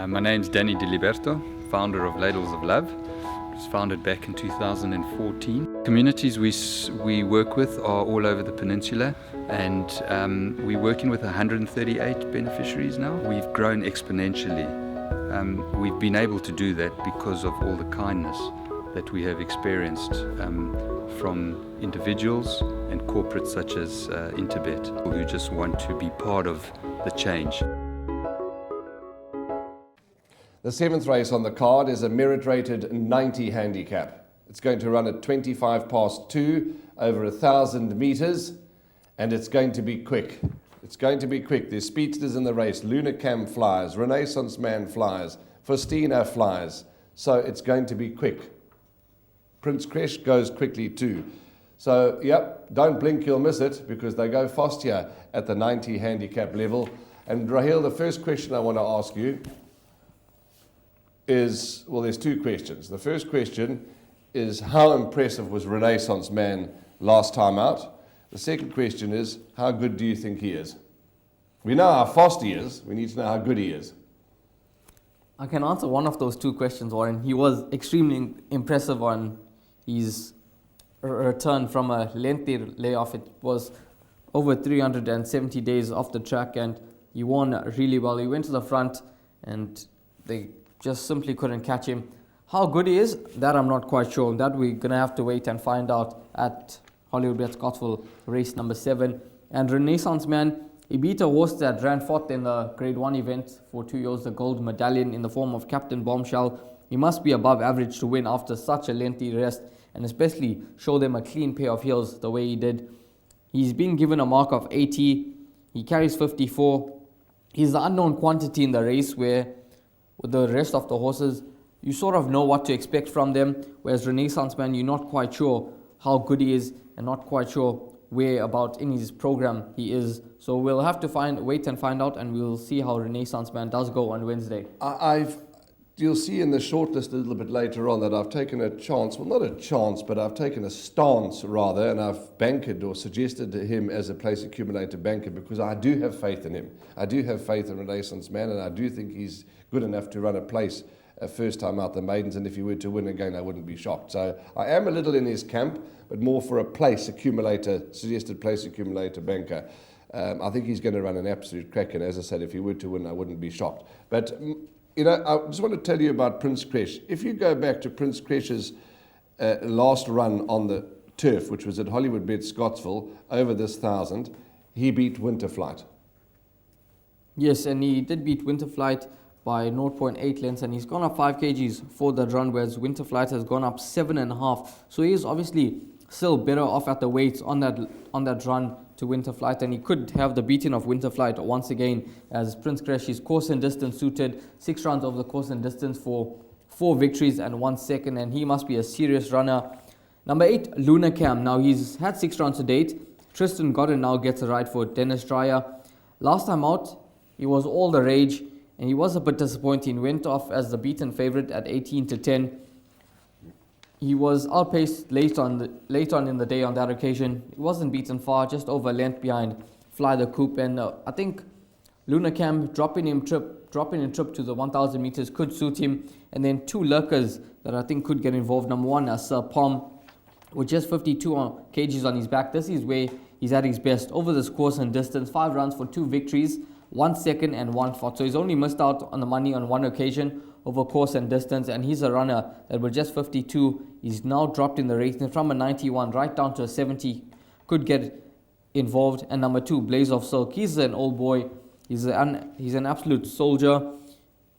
My name's Danny Diliberto, founder of Ladles of Love. It was founded back in 2014. Communities we work with are all over the peninsula, and we're working with 138 beneficiaries now. We've grown exponentially. We've been able to do that because of all the kindness that we have experienced from individuals and corporates such as Interbet, who just want to be part of the change. The seventh race on the card is a merit-rated 90 handicap. It's going to run at 2 over 1,000 metres, and it's going to be quick. It's going to be quick. There's speedsters in the race. Luna Cam flies, Renaissance Man flies, Faustina flies. So it's going to be quick. Prince Kresh goes quickly too. So, yep, don't blink, you'll miss it, because they go fast here at the 90 handicap level. And Raheel, the first question I want to ask you is, well, there's two questions. The first question is, how impressive was Renaissance Man last time out? The second question is, how good do you think he is? We know how fast he is. We need to know how good he is. I can answer one of those two questions, Warren. He was extremely impressive on his return from a lengthy layoff. It was over 370 days off the track, and he won really well. He went to the front, and they just simply couldn't catch him. How good he is, that I'm not quite sure. That we're going to have to wait and find out at Hollywoodbets Scottsville, race number 7. And Renaissance Man, he beat a horse that ran fourth in the Grade 1 event for 2 years, the gold medallion in the form of Captain Bombshell. He must be above average to win after such a lengthy rest, and especially show them a clean pair of heels the way he did. He's been given a mark of 80. He carries 54. He's the unknown quantity in the race, where with the rest of the horses, you sort of know what to expect from them, whereas Renaissance Man, you're not quite sure how good he is and not quite sure where about in his program he is. So we'll have to wait and find out, and we'll see how Renaissance Man does go on Wednesday. You'll see in the shortlist a little bit later on that I've taken a chance, well, not a chance, but I've taken a stance rather, and I've bankered or suggested to him as a place accumulator banker, because I do have faith in him. I do have faith in Renaissance Man, and I do think he's good enough to run a place first time out the maidens, and if he were to win again, I wouldn't be shocked. So I am a little in his camp, but more for a place accumulator, suggested place accumulator banker. I think he's going to run an absolute crack, and as I said, if he were to win, I wouldn't be shocked. But you know, I just want to tell you about Prince Kresh. If you go back to Prince Kresh's last run on the turf, which was at Hollywoodbets Scottsville, over this 1,000, he beat Winterflight. Yes, and he did beat Winterflight by 0.8 lengths, and he's gone up 5 kgs for that run, whereas Winterflight has gone up 7.5. So he is obviously still better off at the weights on that run to Winterflight, and he could have the beating of Winterflight once again, as Prince Kresh is course and distance suited, 6 rounds over the course and distance for 4 victories and 1 second, and he must be a serious runner. Number 8, Luna Cam. Now he's had 6 rounds to date. Tristan Godden now gets a ride for Dennis Dreyer. Last time out, he was all the rage, and he was a bit disappointing. Went off as the beaten favourite at 18-10. He was outpaced late on in the day on that occasion. He wasn't beaten far, just over a length behind Fly the Coop. And I think Luna Cam dropping in trip to the 1,000 meters could suit him. And then 2 lurkers that I think could get involved. Number 1, Sir Pom, with just 52 kgs on his back. This is where he's at his best over this course and distance. 5 rounds for 2 victories, 1 second and 1 fourth. So he's only missed out on the money on 1 occasion over course and distance, and he's a runner that with just 52, he's now dropped in the race from a 91 right down to a 70, could get involved. And number 2, Blaze of Silk, he's an old boy, he's an absolute soldier,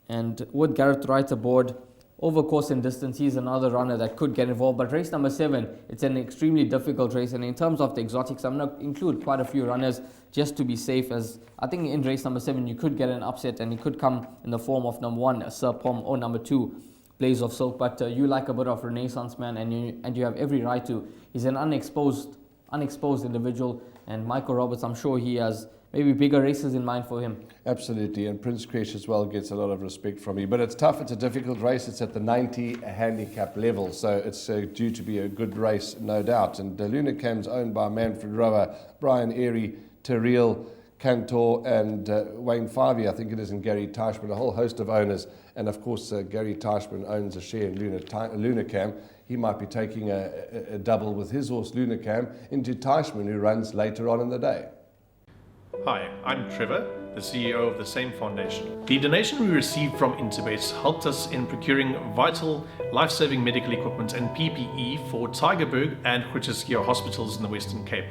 and with Gareth Wright aboard, over course and distance, he's another runner that could get involved. But race number 7, it's an extremely difficult race, and in terms of the exotics, I'm going to include quite a few runners just to be safe, as I think in race number 7 you could get an upset, and it could come in the form of number 1, Sir Pom, or number 2, Blaze of Silk. But you like a bit of Renaissance Man, and you have every right to. He's an unexposed individual, and Michael Roberts, I'm sure he has maybe bigger races in mind for him. Absolutely, and Prince Kresh as well gets a lot of respect from me. But it's tough, it's a difficult race, it's at the 90 handicap level, so it's due to be a good race, no doubt. And Luna Cam's owned by Manfred Rower, Brian Airy, Terrell, Cantor and Wayne Farvey, I think it is, and Gary Teichman, a whole host of owners. And of course, Gary Teichman owns a share in Lunacam. He might be taking a double with his horse Lunacam into Teichman, who runs later on in the day. Hi, I'm Trevor, the CEO of the same foundation. The donation we received from Interbet helped us in procuring vital, life-saving medical equipment and PPE for Tygerberg and Groote hospitals in the Western Cape.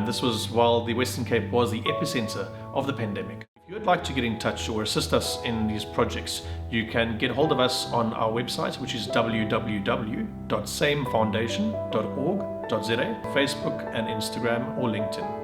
This was while the Western Cape was the epicenter of the pandemic. If you would like to get in touch or assist us in these projects, you can get hold of us on our website, which is www.samefoundation.org.za, Facebook and Instagram or LinkedIn.